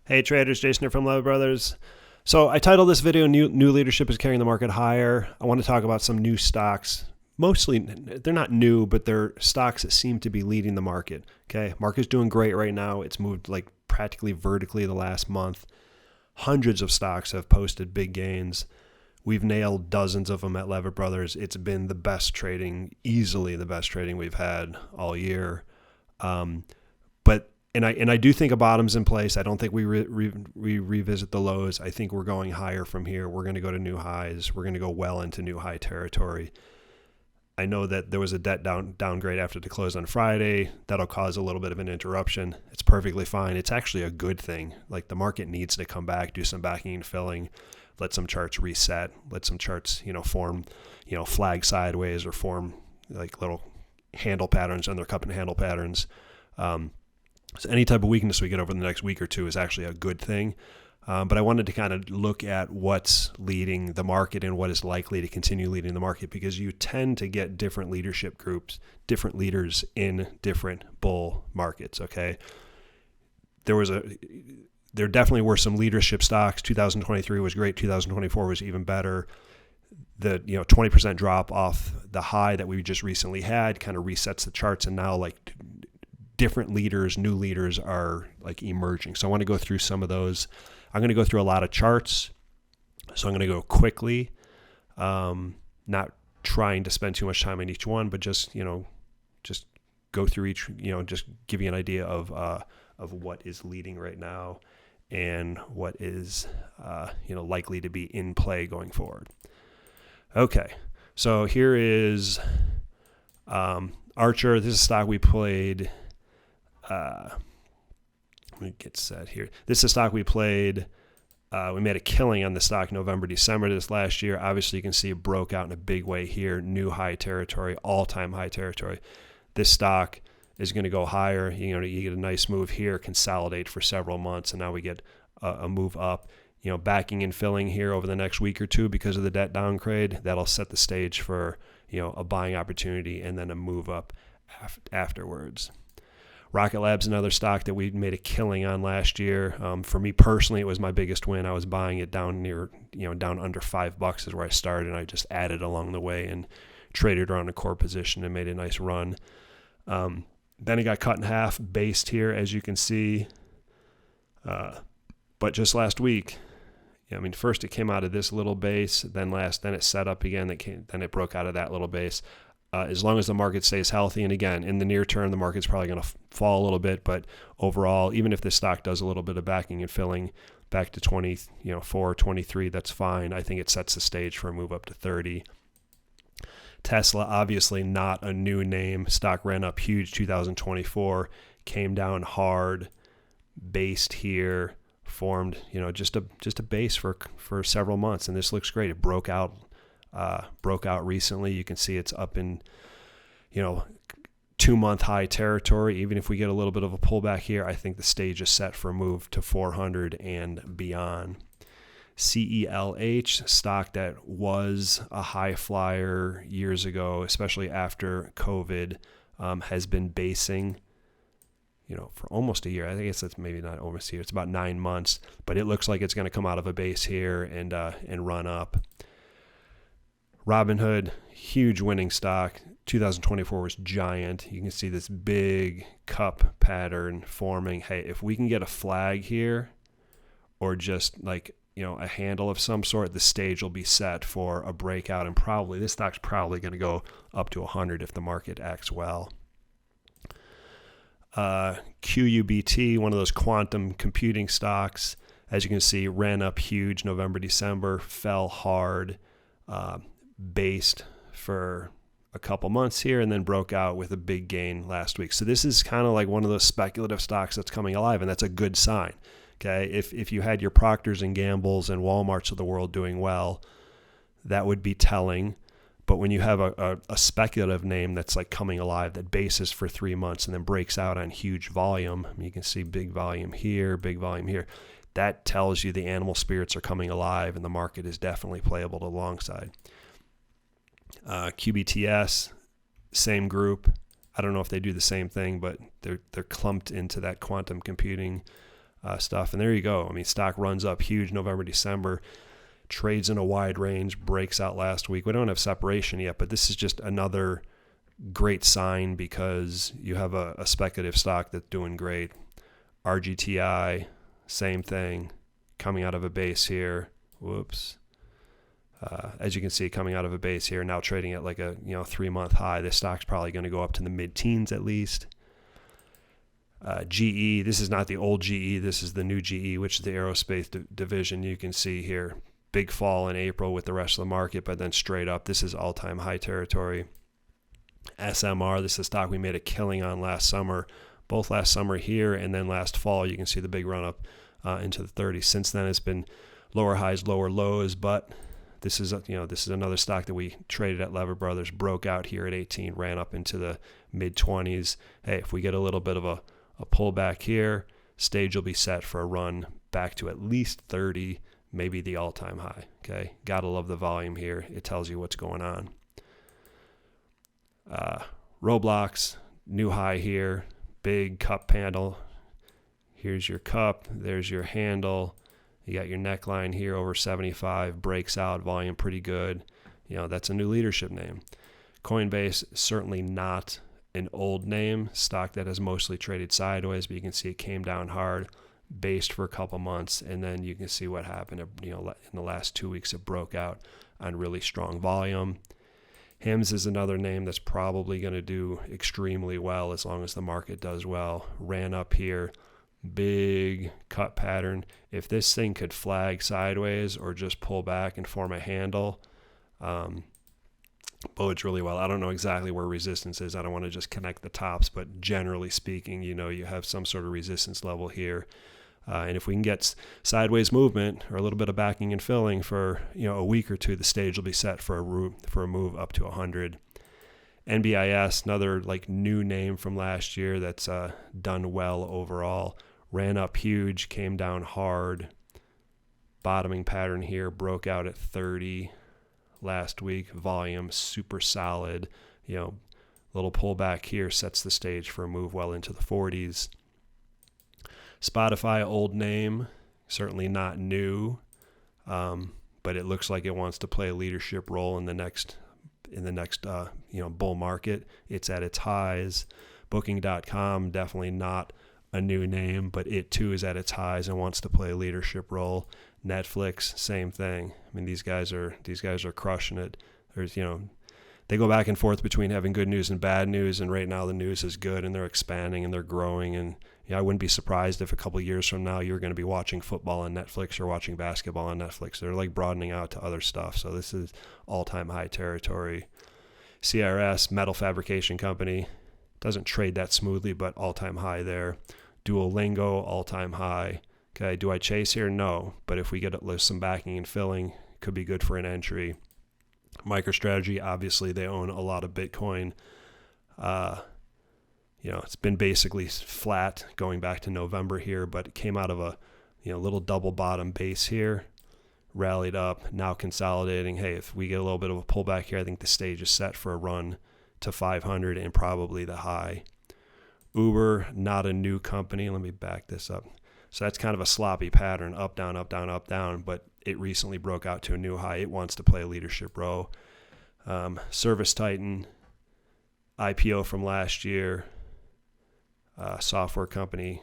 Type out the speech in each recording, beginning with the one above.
Hey traders, Jason here from Levitt Brothers. So I titled this video, New Leadership is Carrying the Market Higher. I want to talk about some new stocks. Mostly, they're not new, but they're stocks that seem to be leading the market. Okay, market's doing great right now. It's moved like practically vertically the last month. Hundreds of stocks have posted big gains. We've nailed dozens of them at Levitt Brothers. It's been the best trading, easily the best trading we've had all year. But I do think a bottom's in place. I don't think we revisit the lows. I think we're going higher from here. We're going to go to new highs. We're going to go well into new high territory. I know that there was a debt downgrade after the close on Friday. That'll cause a little bit of an interruption. It's perfectly fine. It's actually a good thing. Like the market needs to come back, do some backing and filling, let some charts reset, let some charts, form, flag sideways or form like little handle patterns and their cup and handle patterns. So any type of weakness we get over the next week or two is actually a good thing. But I wanted to kind of look at what's leading the market and what is likely to continue leading the market, because you tend to get different leadership groups, different leaders in different bull markets. Okay. There definitely were some leadership stocks. 2023 was great. 2024 was even better. The 20% drop off the high that we just recently had kind of resets the charts, and now like different leaders, new leaders are like emerging. So I want to go through some of those. I'm going to go through a lot of charts. So I'm going to go quickly, not trying to spend too much time on each one, but just go through each, just give you an idea of what is leading right now and what is, likely to be in play going forward. Okay. So here is, Archer. This is a stock we played. Let me get set here. This is a stock we played. We made a killing on the stock November, December this last year. Obviously, you can see it broke out in a big way here. New high territory, all-time high territory. This stock is going to go higher. You get a nice move here, consolidate for several months, and now we get a move up. Backing and filling here over the next week or two because of the debt downgrade. That'll set the stage for a buying opportunity and then a move up afterwards. Rocket Lab's another stock that we made a killing on last year. For me personally, it was my biggest win. I was buying it down near, down under $5 is where I started, and I just added along the way and traded around a core position and made a nice run. Then it got cut in half, based here, as you can see. But just last week, first it came out of this little base, then it set up again. Then it broke out of that little base. As long as the market stays healthy, and again, in the near term, the market's probably going to fall a little bit, but overall, even if this stock does a little bit of backing and filling back to 24, 23, that's fine. I think it sets the stage for a move up to 30. Tesla, obviously not a new name. Stock ran up huge 2024, came down hard, based here, formed, just a base for several months, and this looks great. It broke out recently. You can see it's up in 2-month high territory. Even if we get a little bit of a pullback here, I think the stage is set for a move to 400 and beyond. CELH, stock that was a high flyer years ago, especially after COVID, has been basing for almost a year. I guess that's maybe not almost a year. It's about 9 months, but it looks like it's going to come out of a base here and run up. Robinhood, huge winning stock. 2024 was giant. You can see this big cup pattern forming. Hey, if we can get a flag here or just like, a handle of some sort, the stage will be set for a breakout, and probably this stock's probably going to go up to 100 if the market acts well. QUBT, one of those quantum computing stocks, as you can see, ran up huge November, December, fell hard, based for a couple months here, and then broke out with a big gain last week. So this is kind of like one of those speculative stocks that's coming alive, and that's a good sign. Okay, if you had your Procters and Gambles and Walmarts of the world doing well, that would be telling. But when you have a speculative name that's like coming alive, that bases for 3 months and then breaks out on huge volume, you can see big volume here, that tells you the animal spirits are coming alive and the market is definitely playable to the long side. QBTS, same group. I don't know if they do the same thing, but they're clumped into that quantum computing stuff. And there you go. I mean, stock runs up huge November, December, trades in a wide range, breaks out last week. We don't have separation yet, but this is just another great sign because you have a speculative stock that's doing great. RGTI, same thing, coming out of a base here. Whoops. As you can see, coming out of a base here, now trading at like a 3-month high. This stock's probably going to go up to the mid-teens at least. GE, this is not the old GE, this is the new GE, which is the aerospace division. You can see here, big fall in April with the rest of the market, but then straight up. This is all-time high territory. SMR, this is a stock we made a killing on last summer, both last summer here and then last fall. You can see the big run up into the 30s. Since then, it's been lower highs, lower lows, but this is another stock that we traded at Lever Brothers, broke out here at 18, ran up into the mid 20s. Hey, if we get a little bit of a pullback here, stage will be set for a run back to at least 30, maybe the all-time high. Okay, gotta love the volume here. It tells you what's going on. Roblox, new high here, big cup handle. Here's your cup, there's your handle. You got your neckline here over 75, breaks out, volume pretty good. That's a new leadership name. Coinbase, certainly not an old name, stock that has mostly traded sideways, but you can see it came down hard, based for a couple months, and then you can see what happened. In the last 2 weeks, it broke out on really strong volume. HIMS is another name that's probably going to do extremely well as long as the market does well. Ran up here, big cut pattern. If this thing could flag sideways or just pull back and form a handle, bodes really well. I don't know exactly where resistance is. I don't want to just connect the tops, but generally speaking, you have some sort of resistance level here. And if we can get sideways movement or a little bit of backing and filling for a week or two, the stage will be set for a move up to 100. NBIS, another new name from last year that's done well overall. Ran up huge, came down hard. Bottoming pattern here, broke out at 30 last week. Volume super solid. Little pullback here sets the stage for a move well into the 40s. Spotify, old name, certainly not new, but it looks like it wants to play a leadership role in the next bull market. It's at its highs. Booking.com, definitely not a new name, but it too is at its highs and wants to play a leadership role. Netflix, same thing. I mean, these guys are crushing it. They go back and forth between having good news and bad news, and right now the news is good and they're expanding and they're growing. And I wouldn't be surprised if a couple of years from now you're going to be watching football on Netflix or watching basketball on Netflix. They're broadening out to other stuff. So this is all-time high territory. CRS, metal fabrication company, doesn't trade that smoothly, but all-time high there. Duolingo, all-time high. Okay, do I chase here? No, but if we get some backing and filling, could be good for an entry. MicroStrategy, obviously they own a lot of Bitcoin. It's been basically flat going back to November here, but it came out of a little double bottom base here, rallied up, now consolidating. Hey, if we get a little bit of a pullback here, I think the stage is set for a run to 500 and probably the high. Uber, not a new company. Let me back this up. So that's kind of a sloppy pattern, up, down, up, down, up, down, but it recently broke out to a new high. It wants to play a leadership role. Service Titan, IPO from last year, software company,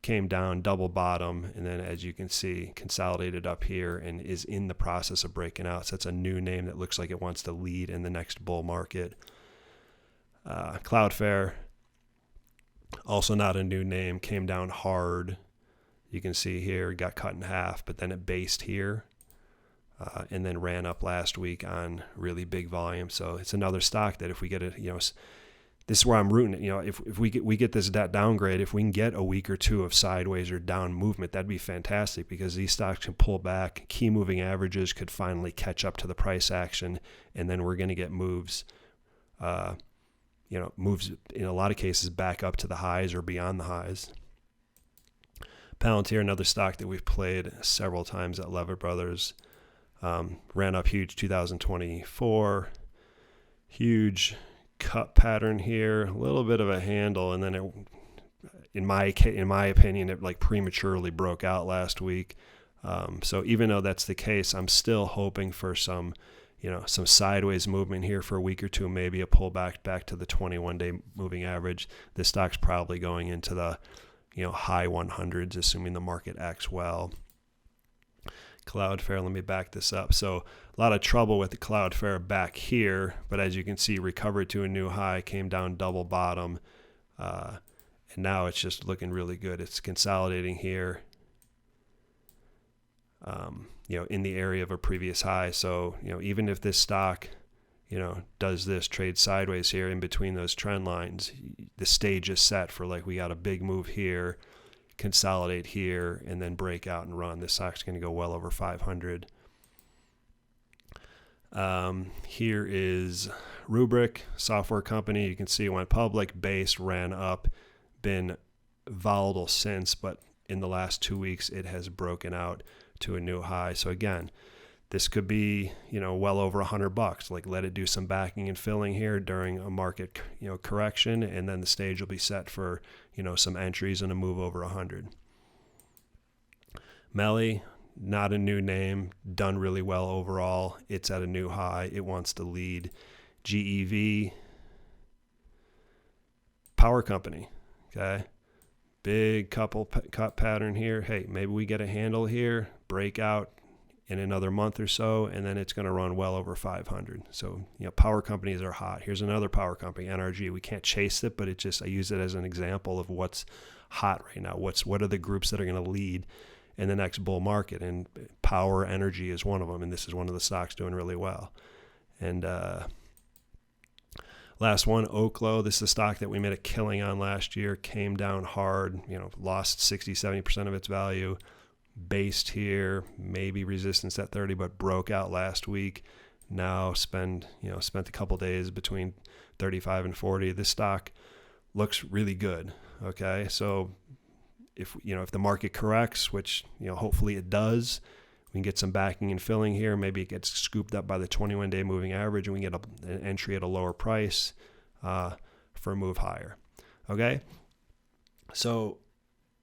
came down, double bottom, and then as you can see, consolidated up here and is in the process of breaking out. So that's a new name that looks like it wants to lead in the next bull market. Cloudflare, also not a new name, came down hard. You can see here, it got cut in half, but then it based here and then ran up last week on really big volume. So it's another stock that if we get it, this is where I'm rooting it. If we get this downgrade, if we can get a week or two of sideways or down movement, that'd be fantastic because these stocks can pull back. Key moving averages could finally catch up to the price action, and then we're going to get moves, moves in a lot of cases back up to the highs or beyond the highs. Palantir, another stock that we've played several times at Lever Brothers, ran up huge 2024, huge cut pattern here, a little bit of a handle, and then in my opinion, it like prematurely broke out last week. So even though that's the case, I'm still hoping for some sideways movement here for a week or two, maybe a pullback back to the 21-day moving average. This stock's probably going into the high 100s, assuming the market acts well. Cloudflare, let me back this up. So a lot of trouble with the Cloudflare back here, but as you can see, recovered to a new high, came down double bottom, and now it's just looking really good. It's consolidating here, in the area of a previous high. So, even if this stock, does this, trade sideways here in between those trend lines, the stage is set for like we got a big move here, consolidate here, and then break out and run. This stock's going to go well over 500. Here is Rubrik, software company. You can see it went public, base, ran up, been volatile since, but in the last 2 weeks it has broken out to a new high. So again, this could be, well over $100. Like, let it do some backing and filling here during a market, correction, and then the stage will be set for, some entries and a move over 100. Melly, not a new name, done really well overall. It's at a new high. It wants to lead. GEV, power company. Okay. Big cut pattern here. Hey, maybe we get a handle here, breakout in another month or so, and then it's going to run well over 500. So, power companies are hot. Here's another power company, NRG. We can't chase it, but I use it as an example of what's hot right now. What are the groups that are going to lead in the next bull market? And power energy is one of them, and this is one of the stocks doing really well. And last one, Oklo. This is a stock that we made a killing on last year, came down hard, lost 60-70% of its value. Based here, maybe resistance at 30, but broke out last week. Now spent a couple days between 35 and 40. This stock looks really good. Okay, so if the market corrects, which hopefully it does, we can get some backing and filling here. Maybe it gets scooped up by the 21-day moving average, and we get an entry at a lower price for a move higher. Okay, so.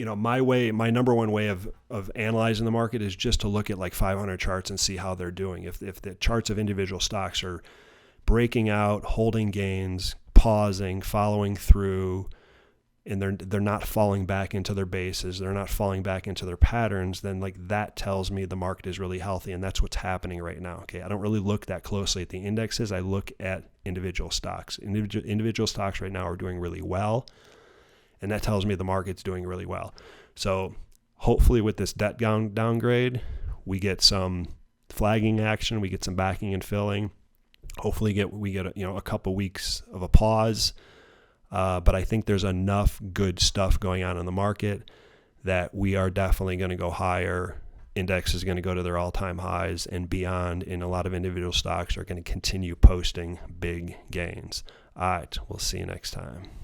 My number one way of analyzing the market is just to look at like 500 charts and see how they're doing. If the charts of individual stocks are breaking out, holding gains, pausing, following through, and they're not falling back into their bases, they're not falling back into their patterns, then like that tells me the market is really healthy, and that's what's happening right now. Okay, I don't really look that closely at the indexes. I look at individual stocks. Individual stocks right now are doing really well. And that tells me the market's doing really well. So hopefully with this debt downgrade, we get some flagging action, we get some backing and filling. Hopefully we get a couple weeks of a pause. But I think there's enough good stuff going on in the market that we are definitely going to go higher. Index is going to go to their all-time highs and beyond, and a lot of individual stocks are going to continue posting big gains. All right, we'll see you next time.